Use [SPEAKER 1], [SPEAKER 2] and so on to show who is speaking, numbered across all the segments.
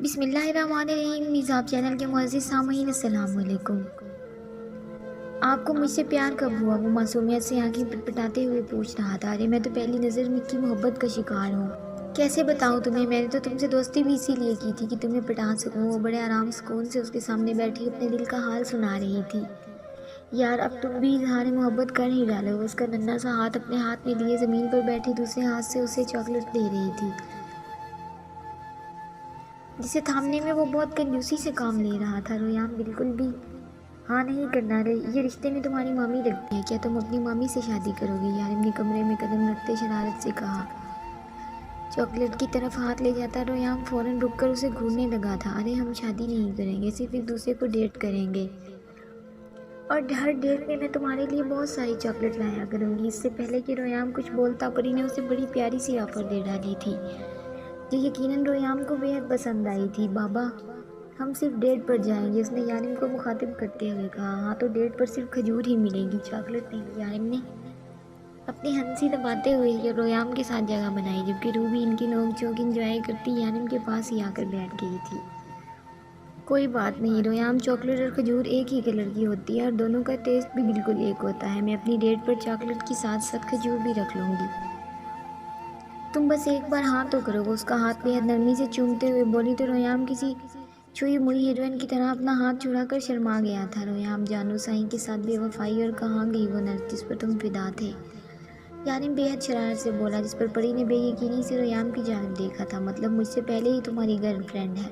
[SPEAKER 1] بسم اللہ الرحمن الرحیم۔ میزاب چینل کے معزز سامعین السلام علیکم۔ آپ کو مجھ سے پیار کب ہوا؟ وہ معصومیت سے آنکھیں پٹپٹاتے ہوئے پوچھ رہا تھا۔ ارے میں تو پہلی نظر میں کی محبت کا شکار ہوں۔ کیسے بتاؤں تمہیں، میں نے تو تم سے دوستی بھی اسی لیے کی تھی کہ تمہیں پٹا سکوں۔ وہ بڑے آرام سکون سے اس کے سامنے بیٹھی اپنے دل کا حال سنا رہی تھی۔ یار اب تم بھی اظہار محبت کر ہی ڈالو۔ وہ اس کا ننھا سا ہاتھ اپنے ہاتھ میں لیے زمین پر بیٹھی دوسرے ہاتھ سے اسے چاکلیٹ دے رہی تھی، جسے تھامنے میں وہ بہت کنجوسی سے کام لے رہا تھا۔ ریان بالکل بھی ہاں نہیں کرنا رہی، یہ رشتے میں تمہاری مامی لگتی ہے، کیا تم اپنی مامی سے شادی کرو گی؟ یارم نے کمرے میں قدم رکھتے شرارت سے کہا۔ چاکلیٹ کی طرف ہاتھ لے جاتا ریان فوراً رک کر اسے گھورنے لگا تھا۔ ارے ہم شادی نہیں کریں گے، صرف ایک دوسرے کو ڈیٹ کریں گے، اور ہر ڈیٹ میں میں تمہارے لیے بہت ساری چاکلیٹ لایا کروں گی۔ اس سے پہلے کہ ریان کچھ بولتا پری نے اسے بڑی پیاری سی آفر دے ڈالی تھی، جو یقیناً ریان کو بے حد پسند آئی تھی۔ بابا ہم صرف ڈیٹ پر جائیں گے، اس نے یارم کو مخاطب کرتے ہوئے کہا۔ ہاں تو ڈیٹ پر صرف کھجور ہی ملے گی، چاکلیٹ نہیں۔ یارم نے اپنی ہنسی دباتے ہوئے ریان کے ساتھ جگہ بنائی، جبکہ روبی ان کی نوک جھوک انجوائے کرتی یارم کے پاس ہی آ کر بیٹھ گئی تھی۔ کوئی بات نہیں ریان، چاکلیٹ اور کھجور ایک ہی کلر کی ہوتی ہے اور دونوں کا ٹیسٹ بھی بالکل ایک ہوتا ہے۔ میں اپنی ڈیٹ پر چاکلیٹ کے ساتھ ساتھ کھجور بھی رکھ لوں گی، تم بس ایک بار ہاں تو کرو۔ وہ اس کا ہاتھ بے حد نرمی سے چومتے ہوئے بولی تو ریان کسی چھوئی موئی ہیروئن کی طرح اپنا ہاتھ چھڑا کر شرما گیا تھا۔ ریان جانو سائیں کے ساتھ بے وفائی، اور کہاں گئی وہ نرس جس پر تم فدا تھے؟ یارم بے حد شرارت سے بولا، جس پر پری نے بے یقینی سے ریان کی جانب دیکھا تھا۔ مطلب مجھ سے پہلے ہی تمہاری گرل فرینڈ ہے؟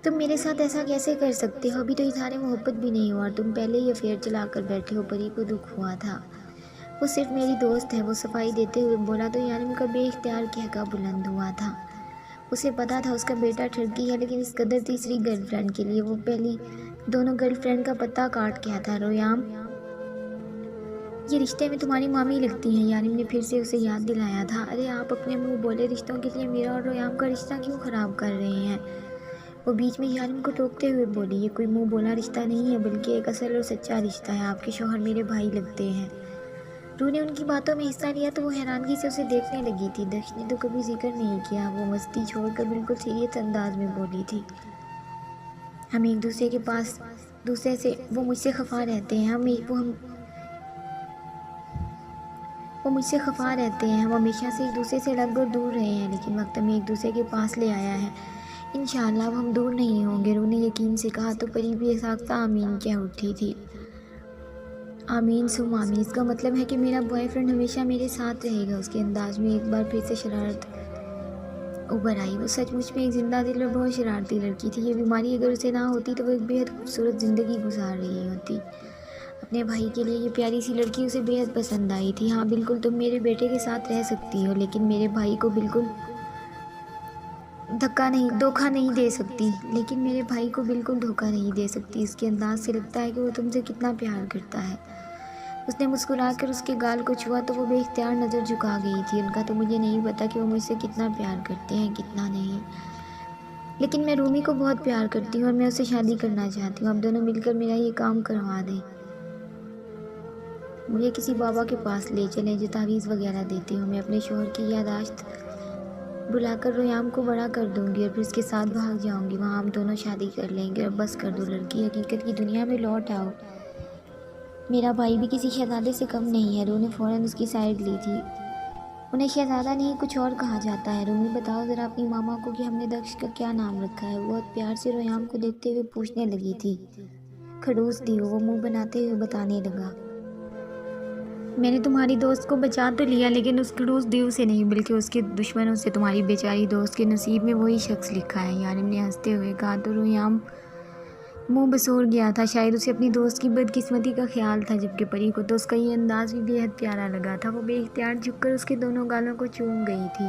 [SPEAKER 1] تم میرے ساتھ ایسا کیسے کر سکتے ہو؟ ابھی تو اظہار محبت بھی نہیں ہوا اور تم پہلے ہی افیئر چلا کر بیٹھے ہو۔ پری کو دکھ ہوا تھا۔ وہ صرف میری دوست ہے، وہ صفائی دیتے ہوئے بولا تو یارم کا بے اختیار قہقہ بلند ہوا تھا۔ اسے پتا تھا اس کا بیٹا ٹھڑکی ہے، لیکن اس قدر تیسری گرل فرینڈ کے لیے وہ پہلی دونوں گرل فرینڈ کا پتہ کاٹ گیا تھا۔ ریان یہ رشتے میں تمہاری مامی لگتی ہیں، یارم نے پھر سے اسے یاد دلایا تھا۔ ارے آپ اپنے منہ بولے رشتوں کے لیے میرا اور ریان کا رشتہ کیوں خراب کر رہے ہیں؟ وہ بیچ میں یارم کو ٹوکتے ہوئے بولی۔ یہ کوئی منہ بولا رشتہ نہیں ہے، بلکہ ایک اصل اور سچا رشتہ ہے۔ آپ کے شوہر میرے بھائی لگتے ہیں۔ روح نے ان کی باتوں میں حصہ لیا تو وہ حیرانگی سے اسے دیکھنے لگی تھی۔ دکش نے تو کبھی ذکر نہیں کیا، وہ مستی چھوڑ کر بالکل سیریس انداز میں بولی تھی۔ ہم ایک دوسرے کے پاس دوسرے سے، وہ مجھ سے خفا رہتے ہیں، وہ مجھ سے خفا رہتے ہیں، ہم ہمیشہ سے ایک دوسرے سے الگ اور دور رہے ہیں، لیکن وقت ہمیں ایک دوسرے کے پاس لے آیا ہے۔ انشاءاللہ اب ہم دور نہیں ہوں گے، روح نے یقین سے کہا تو پری بھی ساختہ آمین کہہ اٹھی تھی۔ آمین سم آمین، اس کا مطلب ہے کہ میرا بوائے فرینڈ ہمیشہ میرے ساتھ رہے گا۔ اس کے انداز میں ایک بار پھر سے شرارت ابھر آئی۔ وہ سچ مچ میں ایک زندہ دل اور بہت شرارتی لڑکی تھی۔ یہ بیماری اگر اسے نہ ہوتی تو وہ ایک بے حد خوبصورت زندگی گزار رہی ہوتی۔ اپنے بھائی کے لیے یہ پیاری سی لڑکی اسے بے حد پسند آئی تھی۔ ہاں بالکل، تم میرے بیٹے کے ساتھ رہ سکتی ہو، لیکن میرے بھائی کو بالکل دھوکہ نہیں دے سکتی، لیکن میرے بھائی کو بالکل دھوکہ نہیں دے سکتی۔ اس کے انداز سے لگتا ہے کہ وہ تم سے کتنا پیار کرتا ہے۔ اس نے مسکرا کر اس کے گال کو چھوا تو وہ بے اختیار نظر جھکا گئی تھی۔ ان کا تو مجھے نہیں پتا کہ وہ مجھ سے کتنا پیار کرتے ہیں، کتنا نہیں، لیکن میں رومی کو بہت پیار کرتی ہوں اور میں اسے شادی کرنا چاہتی ہوں۔ آپ دونوں مل کر میرا یہ کام کروا دیں، مجھے کسی بابا کے پاس لے چلیں جو تعویذ وغیرہ دیتے ہوں۔ میں اپنے شوہر کی یادداشت بلا کر ریان کو بڑا کر دوں گی اور پھر اس کے ساتھ بھاگ جاؤں گی، وہاں ہم دونوں شادی کر لیں گے۔ اور بس کر دو لڑکی، حقیقت کی دنیا میں لوٹ آؤ۔ میرا بھائی بھی کسی شہزادے سے کم نہیں ہے۔ روح نے فوراً اس کی سائیڈ لی تھی۔ انہیں شہزادہ نہیں کچھ اور کہا جاتا ہے۔ رومی بتاؤ ذرا اپنی ماما کو کہ ہم نے دکش کا کیا نام رکھا ہے؟ وہ بہت پیار سے ریان کو دیکھتے ہوئے پوچھنے لگی تھی۔ کھڑوس دیو، وہ منہ بناتے ہوئے بتانے لگا۔ میں نے تمہاری دوست کو بچا تو لیا، لیکن اس کھڑوس دیو سے نہیں بلکہ اس کے دشمنوں سے۔ تمہاری بیچاری دوست کے نصیب میں وہی شخص لکھا ہے، یارم نے ہنستے ہوئے کہا تو ریان منہ بسور گیا تھا۔ شاید اسے اپنی دوست کی بدقسمتی کا خیال تھا، جبکہ پری کو تو اس کا یہ انداز بھی بے حد پیارا لگا تھا۔ وہ بے اختیار جھک کر اس کے دونوں گالوں کو چوم گئی تھی،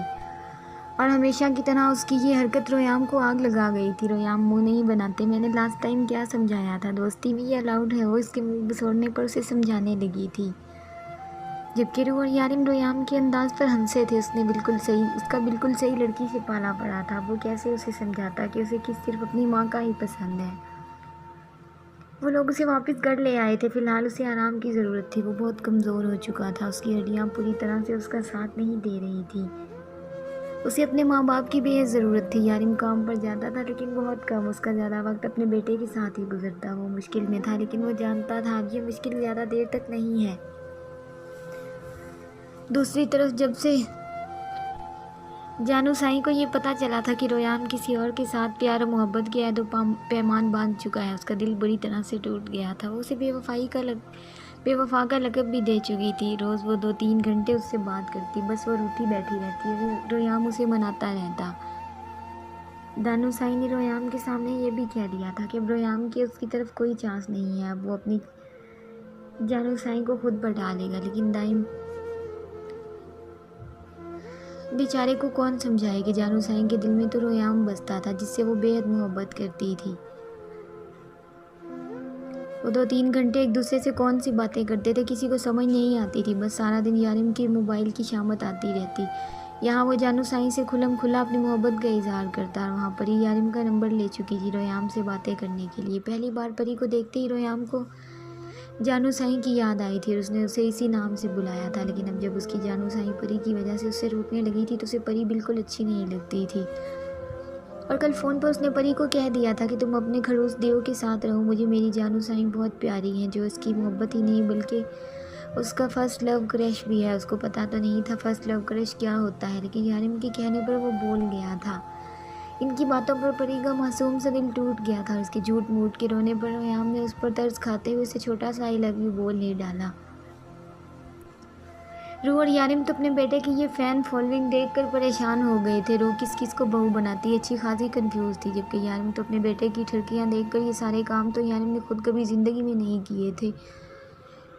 [SPEAKER 1] اور ہمیشہ کی طرح اس کی یہ حرکت ریان کو آگ لگا گئی تھی۔ ریان منہ نہیں بناتے، میں نے لاسٹ ٹائم کیا سمجھایا تھا؟ دوستی میں یہ الاؤڈ ہے، وہ اس کے منہ بسورنے پر اسے سمجھانے لگی تھی، جبکہ روح اور یارم ریان کے انداز پر ہنسے تھے۔ اس کا بالکل صحیح لڑکی سے پالا پڑا تھا۔ وہ کیسے اسے سمجھاتا کہ اسے صرف اپنی ماں کا ہی پسند ہے؟ وہ لوگ اسے واپس گھر لے آئے تھے، فی الحال اسے آرام کی ضرورت تھی۔ وہ بہت کمزور ہو چکا تھا، اس کی ہڈیاں پوری طرح سے اس کا ساتھ نہیں دے رہی تھیں۔ اسے اپنے ماں باپ کی بے حد ضرورت تھی۔ یارم کام پر جاتا تھا لیکن بہت کم، اس کا زیادہ وقت اپنے بیٹے کے ساتھ ہی گزرتا۔ وہ مشکل میں تھا لیکن وہ جانتا تھا اب یہ مشکل زیادہ دیر تک نہیں ہے۔ دوسری طرف جب سے جانو سائیں کو یہ پتہ چلا تھا کہ ریان کسی اور کے ساتھ پیار و محبت کے عہد و پیمان باندھ چکا ہے، اس کا دل بری طرح سے ٹوٹ گیا تھا۔ وہ اسے بے وفا کا لقب بھی دے چکی تھی۔ روز وہ 2-3 گھنٹے اس سے بات کرتی، بس وہ روٹھی بیٹھی رہتی، ریان اسے مناتا رہتا۔ دانو سائیں نے ریان کے سامنے یہ بھی کہہ دیا تھا کہ اب ریان کی اس کی طرف کوئی چانس نہیں ہے، اب وہ اپنی جانو سائیں کو خود بٹھا لے گا، لیکن دائم بیچارے کو کون سمجھائے کہ جانو سائیں کے دل میں تو ریان بستا تھا جس سے وہ بے حد محبت کرتی تھی۔ وہ 2-3 گھنٹے ایک دوسرے سے کون سی باتیں کرتے تھے کسی کو سمجھ نہیں آتی تھی، بس سارا دن یارم کے موبائل کی شامت آتی رہتی۔ یہاں وہ جانو سائیں سے کھلم کھلا اپنی محبت کا اظہار کرتا اور وہاں پری یارم کا نمبر لے چکی تھی ریان سے باتیں کرنے کے لیے۔ پہلی بار پری کو دیکھتے ہی ریان کو جانو سائیں کی یاد آئی تھی اور اس نے اسے اسی نام سے بلایا تھا، لیکن اب جب اس کی جانو سائیں پری کی وجہ سے اس سے روٹنے لگی تھی تو اسے پری بالکل اچھی نہیں لگتی تھی۔ اور کل فون پر اس نے پری کو کہہ دیا تھا کہ تم اپنے خڑوس دیو کے ساتھ رہو، مجھے میری جانو سائیں بہت پیاری ہیں، جو اس کی محبت ہی نہیں بلکہ اس کا فرسٹ لو کرش بھی ہے۔ اس کو پتہ تو نہیں تھا فرسٹ لو کرش کیا ہوتا ہے، لیکن یارم کے کہنے پر وہ بول گیا تھا۔ ان کی باتوں پر پری کا معصوم سا دل ٹوٹ گیا تھا اور اس کے جھوٹ موٹ کے رونے پر ریان نے اس پر ترس کھاتے ہوئے اسے چھوٹا سا آئی لو یو بول ہی ڈالا۔ روح اور یارم تو اپنے بیٹے کی یہ فین فالوئنگ دیکھ کر پریشان ہو گئے تھے۔ روح کس کو بہو بناتی اچھی خاصی کنفیوز تھی، جبکہ یارم تو اپنے بیٹے کی ٹھڑکیاں دیکھ کر یہ سارے کام تو یارم نے خود کبھی زندگی میں نہیں کیے تھے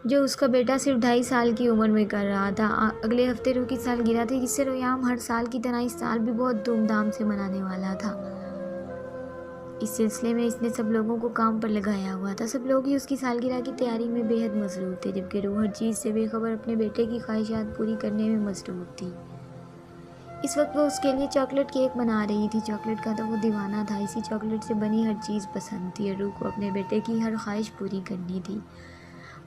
[SPEAKER 1] جو اس کا بیٹا صرف 2.5 سال کی عمر میں کر رہا تھا۔ اگلے ہفتے روح کی سالگرہ تھی جس سے ریان ہر سال کی طرح اس سال بھی بہت دھوم دھام سے منانے والا تھا۔ اس سلسلے میں اس نے سب لوگوں کو کام پر لگایا ہوا تھا۔ سب لوگ ہی اس کی سالگرہ کی تیاری میں بے حد مصروف تھے، جبکہ روح ہر چیز سے بے خبر اپنے بیٹے کی خواہشات پوری کرنے میں مصروف تھی۔ اس وقت وہ اس کے لیے چاکلیٹ کیک بنا رہی تھی۔ چاکلیٹ کا تو وہ دیوانہ تھا، اسی چاکلیٹ سے بنی ہر چیز پسند تھی اور روح کو اپنے بیٹے کی ہر خواہش پوری کرنی تھی۔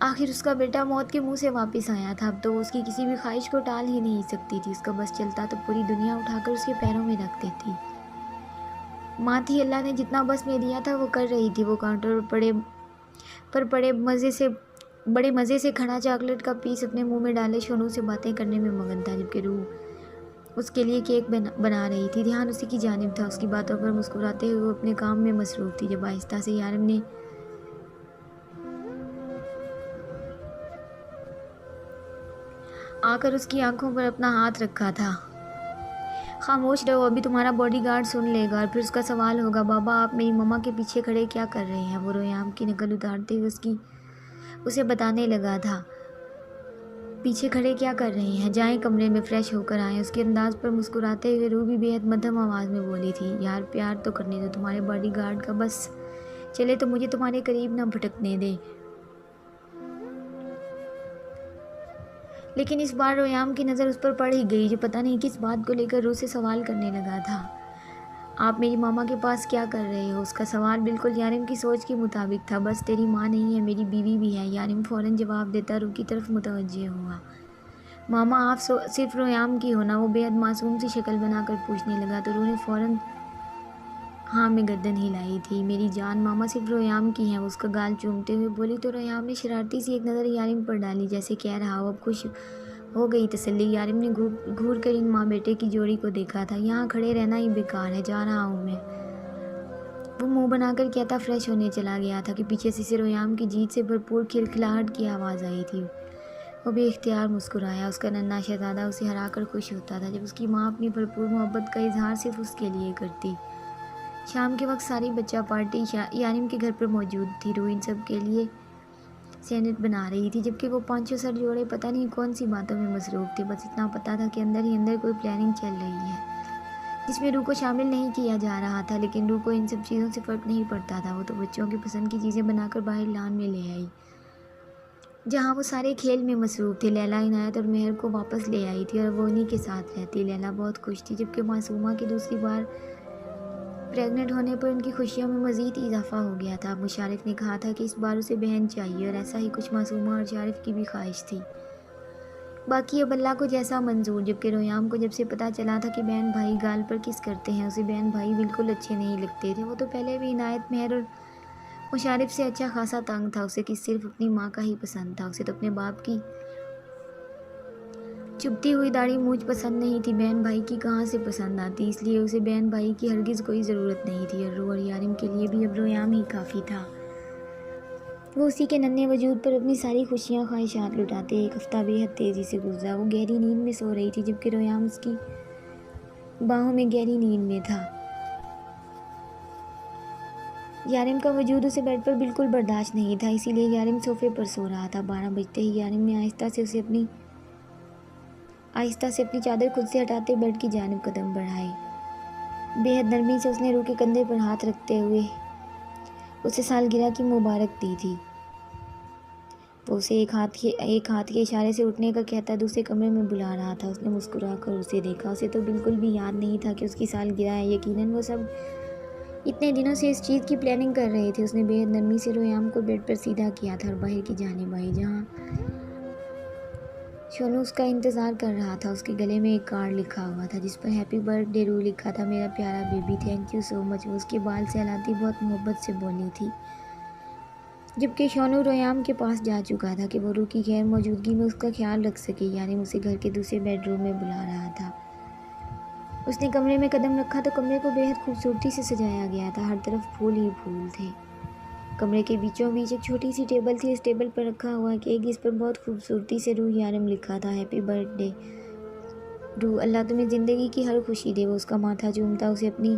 [SPEAKER 1] آخر اس کا بیٹا موت کے منہ سے واپس آیا تھا، اب تو وہ اس کی کسی بھی خواہش کو ٹال ہی نہیں سکتی تھی۔ اس کا بس چلتا تو پوری دنیا اٹھا کر اس کے پیروں میں رکھ دیتی۔ ماں تھی، اللہ نے جتنا بس میں دیا تھا وہ کر رہی تھی۔ وہ کاؤنٹر پر بڑے مزے سے کھڑا چاکلیٹ کا پیس اپنے منہ میں ڈالے شونو سے باتیں کرنے میں مگن تھا، جبکہ روح اس کے لیے کیک بنا رہی تھی۔ دھیان اسی کی جانب تھا، اس کی باتوں پر مسکراتے ہوئے وہ اپنے کام میں مصروف تھی۔ جب آہستہ سے یارم نے آ کر اس کی آنکھوں پر اپنا ہاتھ رکھا تھا۔ خاموش رہو، ابھی تمہارا باڈی گارڈ سن لے گا اور پھر اس کا سوال ہوگا، بابا آپ میری مما کے پیچھے کھڑے کیا کر رہے ہیں؟ وہ ریان کی نقل اتارتے ہوئے اسے بتانے لگا تھا۔ پیچھے کھڑے کیا کر رہے ہیں؟ جائیں کمرے میں فریش ہو کر آئیں۔ اس کے انداز پر مسکراتے ہوئے روح بھی بے حد مدھم آواز میں بولی تھی، یار پیار تو کرنے دو تمہارے باڈی گارڈ کا، بس چلے تو مجھے تمہارے قریب نہ بھٹکنے دے۔ لیکن اس بار ریان کی نظر اس پر پڑ ہی گئی جو پتہ نہیں کس بات کو لے کر روح سے سوال کرنے لگا تھا۔ آپ میری ماما کے پاس کیا کر رہے ہو؟ اس کا سوال بالکل یارم کی سوچ کے مطابق تھا۔ بس تیری ماں نہیں ہے، میری بیوی بھی ہے، یارم فوراً جواب دیتا روح کی طرف متوجہ ہوا۔ ماما آپ صرف ریان کی ہونا؟ وہ بے حد معصوم سی شکل بنا کر پوچھنے لگا تو روح نے فوراً ہاں میں گردن ہلائی تھی۔ میری جان، ماما صرف ریان کی ہیں، وہ اس کا گال چومتے ہوئے بولی تو ریان نے شرارتی سی ایک نظر یارم پر ڈالی جیسے کہہ رہا ہو اب خوش ہو گئی تسلی۔ یارم نے گھور کر ان ماں بیٹے کی جوڑی کو دیکھا تھا۔ یہاں کھڑے رہنا ہی بیکار ہے، جا رہا ہوں میں، وہ منہ بنا کر کہتا فریش ہونے چلا گیا تھا کہ پیچھے سے ریان کی جیت سے بھرپور کھلکھلاہٹ کی آواز آئی تھی۔ وہ بے اختیار مسکرایا۔ اس کا ننھا شہزادہ اسے ہرا کر خوش ہوتا تھا جب اس کی ماں اپنی بھرپور محبت کا اظہار صرف اس کے لیے کرتی۔ شام کے وقت ساری بچہ پارٹی یارم کے گھر پر موجود تھی۔ روح ان سب کے لیے سینڈوچ بنا رہی تھی جبکہ وہ 5-6 جوڑے پتہ نہیں کون سی باتوں میں مصروف تھے۔ بس اتنا پتہ تھا کہ اندر ہی اندر کوئی پلاننگ چل رہی ہے جس میں روح کو شامل نہیں کیا جا رہا تھا، لیکن روح کو ان سب چیزوں سے فرق نہیں پڑتا تھا۔ وہ تو بچوں کی پسند کی چیزیں بنا کر باہر لان میں لے آئی جہاں وہ سارے کھیل میں مصروف تھے۔ لیلا عنایت اور مہر کو واپس لے آئی تھی اور وہ انہی کے ساتھ رہتی۔ لیلا بہت خوش تھی جبکہ معصومہ کی دوسری بار پریگننٹ ہونے پر ان کی خوشیوں میں مزید اضافہ ہو گیا تھا۔ مشارف نے کہا تھا کہ اس بار اسے بہن چاہیے اور ایسا ہی کچھ معصومہ اور شارف کی بھی خواہش تھی۔ باقی اب اللہ کو جیسا منظور۔ جبکہ ریام کو جب سے پتہ چلا تھا کہ بہن بھائی گال پر کس کرتے ہیں، اسے بہن بھائی بالکل اچھے نہیں لگتے تھے۔ وہ تو پہلے بھی عنایت مہر اور مشارف سے اچھا خاصا تنگ تھا، اسے کہ صرف اپنی ماں کا ہی پسند تھا۔ اسے تو اپنے باپ کی چبھتی ہوئی داڑھی مونچھ پسند نہیں تھی، بہن بھائی کی کہاں سے پسند آتی، اس لیے اسے بہن بھائی کی ہرگز کوئی ضرورت نہیں تھی۔ اور یارم کے لیے بھی اب ریام ہی کافی تھا۔ وہ اسی کے ننھے وجود پر اپنی ساری خوشیاں خواہشات لٹاتے۔ ایک ہفتہ بے حد تیزی سے گزرا۔ وہ گہری نیند میں سو رہی تھی جبکہ ریام اس کی باہوں میں گہری نیند میں تھا۔ یارم کا وجود اسے بیڈ پر بالکل برداشت نہیں تھا، اسی لیے یارم صوفے پر سو رہا تھا۔ 12 بجتے ہی یارم نے آہستہ سے اپنی چادر خود سے ہٹاتے بیڈ کی جانب قدم بڑھائے۔ بے حد نرمی سے اس نے روح کے کندھے پر ہاتھ رکھتے ہوئے اسے سالگرہ کی مبارک دی تھی۔ وہ اسے ایک ہاتھ کے اشارے سے اٹھنے کا کہتا دوسرے کمرے میں بلا رہا تھا۔ اس نے مسکرا کر اسے دیکھا۔ اسے تو بالکل بھی یاد نہیں تھا کہ اس کی سالگرہ ہے۔ یقیناً وہ سب اتنے دنوں سے اس چیز کی پلاننگ کر رہے تھے۔ اس نے بے حد نرمی سے ریام کو بیڈ پر سیدھا کیا تھا اور باہر کی جانب آئی جہاں شونو اس کا انتظار کر رہا تھا۔ اس کے گلے میں ایک کارڈ لکھا ہوا تھا جس پر ہیپی برتھ ڈے رو لکھا تھا۔ میرا پیارا بیبی، تھینک یو سو مچ۔ وہ اس کے بال سہلاتی بہت محبت سے بولی تھی، جبکہ شونو ریام کے پاس جا چکا تھا کہ وہ روح کی غیر موجودگی میں اس کا خیال رکھ سکے۔ یعنی اسے گھر کے دوسرے بیڈ روم میں بلا رہا تھا۔ اس نے کمرے میں قدم رکھا تو کمرے کو بے حد خوبصورتی سے سجایا گیا تھا۔ ہر طرف پھول ہی پھول تھے۔ کمرے کے بیچوں بیچ ایک چھوٹی سی ٹیبل تھی۔ اس ٹیبل پر رکھا ہوا کیک جس پر بہت خوبصورتی سے روح یارم لکھا تھا۔ ہیپی برتھ ڈے روح، اللہ تمہیں زندگی کی ہر خوشی دے۔ وہ اس کا ماتھا چومتا اسے اپنی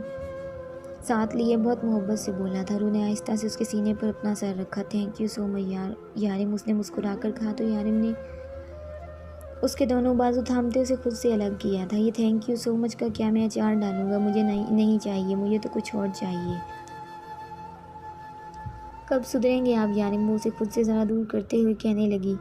[SPEAKER 1] ساتھ لیے بہت محبت سے بولا تھا۔ روح نے آہستہ سے اس کے سینے پر اپنا سر رکھا۔ تھینک یو سو مچ یارم، اس نے مسکرا کر کہا تو یارم نے اس کے دونوں بازو تھامتے اسے خود سے الگ کیا تھا۔ یہ تھینک یو سو مچ کا کیا، میں اچار ڈالوں گا، مجھے نہیں چاہیے، مجھے تو کچھ اور چاہیے۔ کب سدھریں گے آپ یارم، وہ اسے خود سے ذرا دور کرتے ہوئے کہنے لگی۔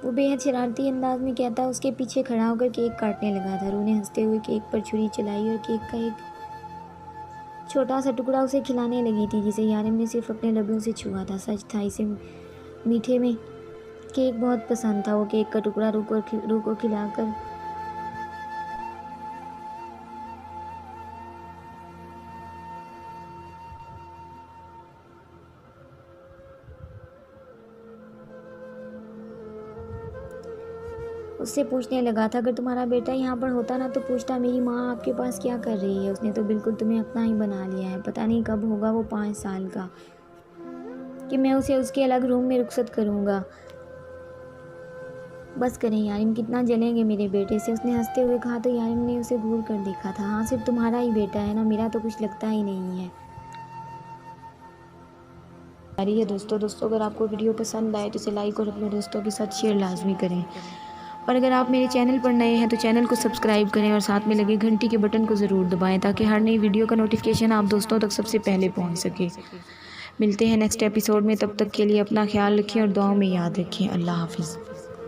[SPEAKER 1] وہ بے حد شرارتی انداز میں کہتا اس کے پیچھے کھڑا ہو کر کیک کاٹنے لگا تھا۔ روح نے ہنستے ہوئے کیک پر چھری چلائی اور کیک کا ایک چھوٹا سا ٹکڑا اسے کھلانے لگی تھی جسے یارم نے صرف اپنے لبوں سے چھوا تھا۔ سچ تھا، اسے میٹھے میں کیک بہت پسند تھا۔ وہ کیک کا ٹکڑا روح کو کھلا کر اس سے پوچھنے لگا تھا اگر تمہارا بیٹا یہاں پر ہوتا نا تو پوچھتا میری ماں آپ کے پاس کیا کر رہی ہے۔ اس نے تو بالکل تمہیں اپنا ہی بنا لیا ہے۔ پتہ نہیں کب ہوگا وہ 5 سال کا کہ میں اسے اس کے الگ روم میں رخصت کروں گا۔ بس کریں یارم، کتنا جلیں گے میرے بیٹے سے، اس نے ہنستے ہوئے کہا تو یارم نے اسے گھور کر دیکھا تھا۔ ہاں صرف تمہارا ہی بیٹا ہے نا، میرا تو کچھ لگتا ہی نہیں ہے۔ دوستوں اگر آپ کو ویڈیو پسند آئے تو اسے لائک اور اپنے دوستوں کے ساتھ شیئر لازمی کریں، اور اگر آپ میرے چینل پر نئے ہیں تو چینل کو سبسکرائب کریں اور ساتھ میں لگے گھنٹی کے بٹن کو ضرور دبائیں تاکہ ہر نئی ویڈیو کا نوٹیفیکیشن آپ دوستوں تک سب سے پہلے پہنچ سکے۔ ملتے ہیں نیکسٹ ایپیسوڈ میں، تب تک کے لیے اپنا خیال رکھیں اور دعاؤں میں یاد رکھیں۔ اللہ حافظ۔